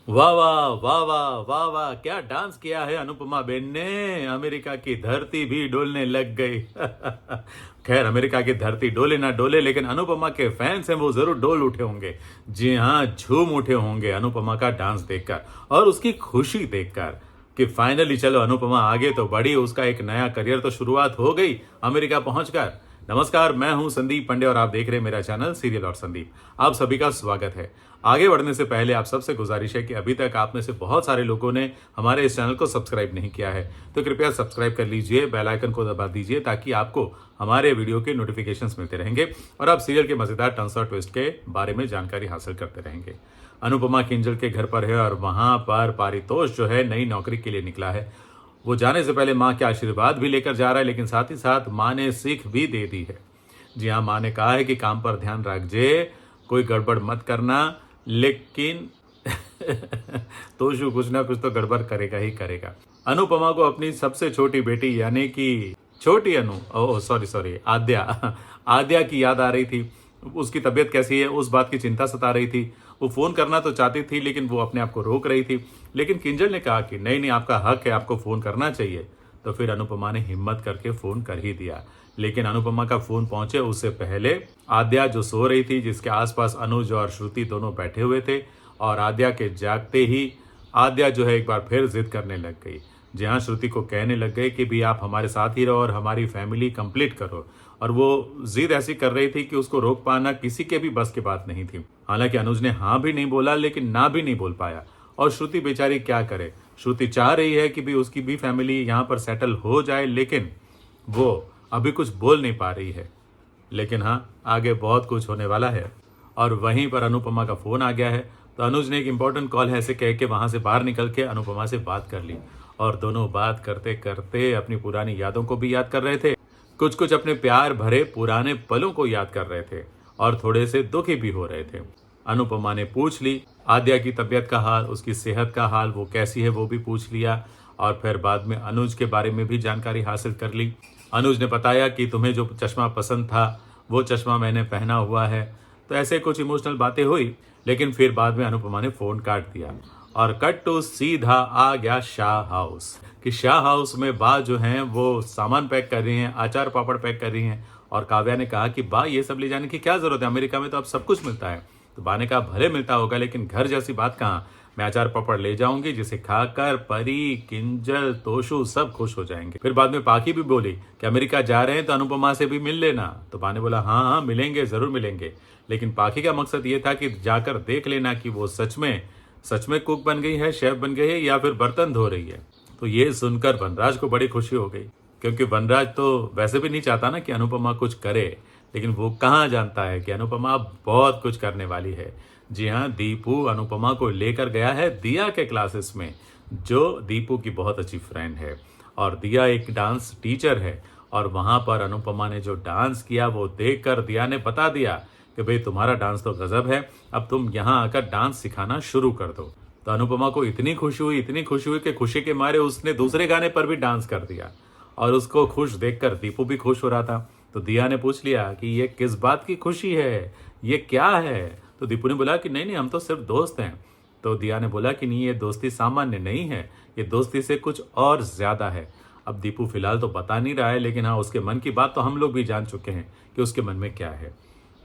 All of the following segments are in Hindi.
वाह वाह वाह वाह वाह वाह, क्या डांस किया है अनुपमा बेन ने। अमेरिका की धरती भी डोलने लग गई। खैर, अमेरिका की धरती डोले ना डोले, लेकिन अनुपमा के फैंस हैं वो जरूर डोल उठे होंगे। जी हाँ, झूम उठे होंगे अनुपमा का डांस देखकर और उसकी खुशी देखकर कि फाइनली चलो अनुपमा आगे तो बढ़ी, उसका एक नया करियर तो शुरुआत हो गई अमेरिका पहुंचकर। नमस्कार, मैं हूं संदीप पांडे और आप देख रहे हैं मेरा चैनल सीरियल और संदीप। आप सभी का स्वागत है। आगे बढ़ने से पहले आप सबसे गुजारिश है कि अभी तक आप में से बहुत सारे लोगों ने हमारे इस चैनल को सब्सक्राइब नहीं किया है, तो कृपया सब्सक्राइब कर लीजिए, बेल आइकन को दबा दीजिए ताकि आपको हमारे वीडियो के नोटिफिकेशंस मिलते रहेंगे और आप सीरियल के मजेदार टर्न्स और ट्विस्ट के बारे में जानकारी हासिल करते रहेंगे। अनुपमा किंजल के घर पर है और वहां पर पारितोष जो है नई नौकरी के लिए निकला है। वो जाने से पहले माँ के आशीर्वाद भी लेकर जा रहा है, लेकिन साथ ही साथ माँ ने सीख भी दे दी है। जी हाँ, माँ ने कहा है कि काम पर ध्यान रखिए, कोई गड़बड़ मत करना, लेकिन तोशु कुछ ना कुछ तो गड़बड़ करेगा ही करेगा। अनुपमा को अपनी सबसे छोटी बेटी यानी कि छोटी अनु, ओह सॉरी सॉरी, आद्या आद्या की याद आ रही थी। उसकी तबीयत कैसी है उस बात की चिंता सता रही थी। वो फोन करना तो चाहती थी, लेकिन वो अपने आप को रोक रही थी। लेकिन किंजल ने कहा कि नहीं नहीं, आपका हक है, आपको फोन करना चाहिए। तो फिर अनुपमा ने हिम्मत करके फोन कर ही दिया। लेकिन अनुपमा का फोन पहुंचे उससे पहले आद्या जो सो रही थी, जिसके आसपास अनुज और श्रुति दोनों बैठे हुए थे, और आद्या के जागते ही आद्या जो है एक बार फिर जिद करने लग गई। जहाँ श्रुति को कहने लग गए कि भी आप हमारे साथ ही रहो और हमारी फैमिली कंप्लीट करो। और वो जिद ऐसी कर रही थी कि उसको रोक पाना किसी के भी बस की बात नहीं थी। हालांकि अनुज ने हाँ भी नहीं बोला, लेकिन ना भी नहीं बोल पाया। और श्रुति बेचारी क्या करे। श्रुति चाह रही है कि भी उसकी भी फैमिली यहाँ पर सेटल हो जाए, लेकिन वो अभी कुछ बोल नहीं पा रही है। लेकिन हाँ, आगे बहुत कुछ होने वाला है। और वहीं पर अनुपमा का फोन आ गया है, तो अनुज ने एक इंपॉर्टेंट कॉल है ऐसे कह के वहां से बाहर निकल के अनुपमा से बात कर ली। और दोनों बात करते करते अपनी पुरानी यादों को भी याद कर रहे थे, कुछ कुछ अपने प्यार भरे पुराने पलों को याद कर रहे थे और थोड़े से दुखी भी हो रहे थे। अनुपमा ने पूछ ली आद्या की तबीयत का हाल, उसकी सेहत का हाल, वो कैसी है वो भी पूछ लिया। और फिर बाद में अनुज के बारे में भी जानकारी हासिल कर ली। अनुज ने बताया कि तुम्हें जो चश्मा पसंद था वो चश्मा मैंने पहना हुआ है। तो ऐसे कुछ इमोशनल बातें हुई, लेकिन फिर बाद में अनुपमा ने फोन काट दिया और कट टू सीधा आ गया शाह हाउस। कि शाह हाउस में बा जो हैं वो सामान पैक कर रही हैं, अचार पापड़ पैक कर रही हैं। और काव्या ने कहा कि बा ये सब ले जाने की क्या जरूरत है, अमेरिका में तो अब सब कुछ मिलता है। तो बा ने कहा भले मिलता होगा, लेकिन घर जैसी बात कहाँ। मैं अचार पापड़ ले जाऊंगी जिसे खाकर परी, किंजल, तोशु सब खुश हो जाएंगे। फिर बाद में पाकी भी बोली कि अमेरिका जा रहे हैं तो अनुपमा से भी मिल लेना। तो बा ने बोला हाँ हाँ मिलेंगे, जरूर मिलेंगे। लेकिन पाकी का मकसद ये था कि जाकर देख लेना कि वो सच में कुक बन गई है, शेफ बन गई है, या फिर बर्तन धो रही है। तो ये सुनकर वनराज को बड़ी खुशी हो गई, क्योंकि वनराज तो वैसे भी नहीं चाहता ना कि अनुपमा कुछ करे, लेकिन वो कहाँ जानता है कि अनुपमा बहुत कुछ करने वाली है। जी हाँ, दीपू अनुपमा को लेकर गया है दिया के क्लासेस में, जो दीपू की बहुत अच्छी फ्रेंड है। और दिया एक डांस टीचर है, और वहाँ पर अनुपमा ने जो डांस किया वो देखकर दिया ने बता दिया कि भाई तुम्हारा डांस तो गजब है, अब तुम यहाँ आकर डांस सिखाना शुरू कर दो। तो अनुपमा को इतनी खुशी हुई कि खुशी के मारे उसने दूसरे गाने पर भी डांस कर दिया। और उसको खुश देखकर दीपू भी खुश हो रहा था। तो दिया ने पूछ लिया कि ये किस बात की खुशी है, ये क्या है। तो दीपू ने बोला कि नहीं नहीं, हम तो सिर्फ दोस्त हैं। तो दिया ने बोला कि नहीं, ये दोस्ती सामान्य नहीं है, ये दोस्ती से कुछ और ज्यादा है। अब दीपू फिलहाल तो बता नहीं रहा है, लेकिन हाँ, उसके मन की बात तो हम लोग भी जान चुके हैं कि उसके मन में क्या है।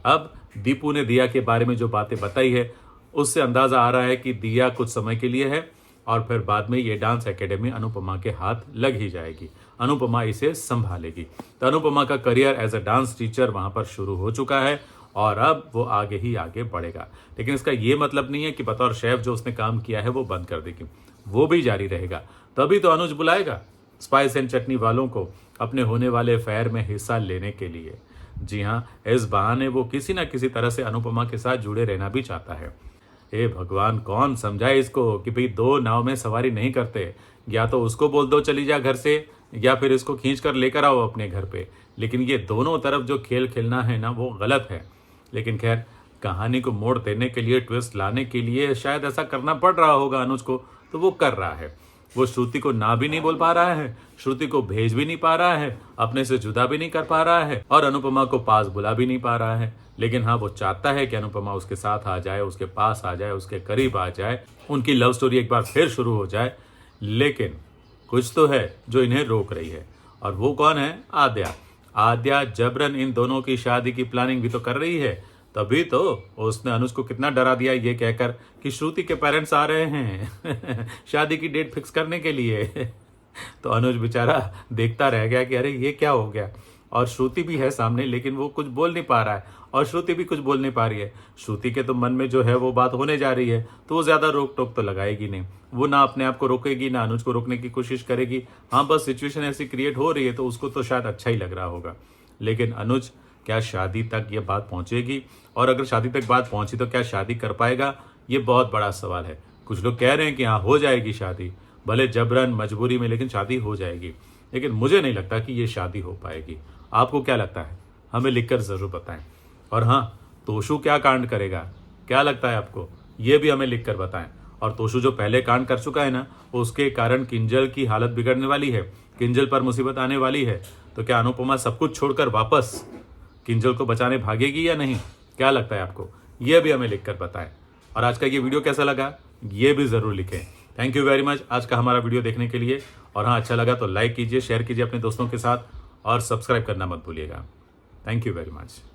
अब दीपू ने दिया के बारे में जो बातें बताई है, उससे अंदाजा आ रहा है कि दिया कुछ समय के लिए है, और फिर बाद में ये डांस एकेडमी अनुपमा के हाथ लग ही जाएगी। अनुपमा इसे संभालेगी। तो अनुपमा का career as a dance teacher वहां पर शुरू हो चुका है, और अब वो आगे ही आगे बढ़ेगा। लेकिन इसका ये मतलब नहीं है कि बतौर शेफ जो उसने काम किया है वो बंद कर देगी, वो भी जारी रहेगा। तभी तो अनुज बुलाएगा स्पाइस एंड चटनी वालों को अपने होने वाले फेयर में हिस्सा लेने के लिए। जी हाँ, इस बहाने वो किसी ना किसी तरह से अनुपमा के साथ जुड़े रहना भी चाहता है। हे भगवान, कौन समझाए इसको कि भाई दो नाव में सवारी नहीं करते। या तो उसको बोल दो चली जा घर से, या फिर इसको खींच कर लेकर आओ अपने घर पे। लेकिन ये दोनों तरफ जो खेल खेलना है ना, वो गलत है। लेकिन खैर, कहानी को मोड़ देने के लिए, ट्विस्ट लाने के लिए शायद ऐसा करना पड़ रहा होगा अनुज को, तो वो कर रहा है। वो श्रुति को ना भी नहीं बोल पा रहा है, श्रुति को भेज भी नहीं पा रहा है, अपने से जुदा भी नहीं कर पा रहा है और अनुपमा को पास बुला भी नहीं पा रहा है। लेकिन हाँ, वो चाहता है कि अनुपमा उसके साथ आ जाए, उसके पास आ जाए, उसके करीब आ जाए, उनकी लव स्टोरी एक बार फिर शुरू हो जाए। लेकिन कुछ तो है जो इन्हें रोक रही है, और वो कौन है? आद्या। आद्या जबरन इन दोनों की शादी की प्लानिंग भी तो कर रही है। तभी तो उसने अनुज को कितना डरा दिया ये कहकर कि श्रुति के पेरेंट्स आ रहे हैं शादी की डेट फिक्स करने के लिए तो अनुज बेचारा देखता रह गया कि अरे ये क्या हो गया। और श्रुति भी है सामने, लेकिन वो कुछ बोल नहीं पा रहा है और श्रुति भी कुछ बोल नहीं पा रही है। श्रुति के तो मन में जो है वो बात होने जा रही है, तो वो ज्यादा रोक टोक तो लगाएगी नहीं। वो ना अपने आप को रोकेगी, ना अनुज को रोकने की कोशिश करेगी। हाँ, बस सिचुएशन ऐसी क्रिएट हो रही है तो उसको तो शायद अच्छा ही लग रहा होगा। लेकिन अनुज, क्या शादी तक ये बात पहुंचेगी? और अगर शादी तक बात पहुंची तो क्या शादी कर पाएगा? ये बहुत बड़ा सवाल है। कुछ लोग कह रहे हैं कि हाँ, हो जाएगी शादी, भले जबरन मजबूरी में, लेकिन शादी हो जाएगी। लेकिन मुझे नहीं लगता कि ये शादी हो पाएगी। आपको क्या लगता है? हमें लिखकर जरूर बताएं। और हाँ, तोशु क्या कांड करेगा, क्या लगता है आपको? ये भी हमें लिखकर बताएं। और तोशु जो पहले कांड कर चुका है ना, उसके कारण किंजल की हालत बिगड़ने वाली है, किंजल पर मुसीबत आने वाली है। तो क्या अनुपमा सब कुछ छोड़कर वापस किंजल को बचाने भागेगी या नहीं? क्या लगता है आपको? ये भी हमें लिखकर बताएं। और आज का ये वीडियो कैसा लगा, ये भी जरूर लिखें। थैंक यू वेरी मच आज का हमारा वीडियो देखने के लिए। और हाँ, अच्छा लगा तो लाइक कीजिए, शेयर कीजिए अपने दोस्तों के साथ और सब्सक्राइब करना मत भूलिएगा। Thank you very much.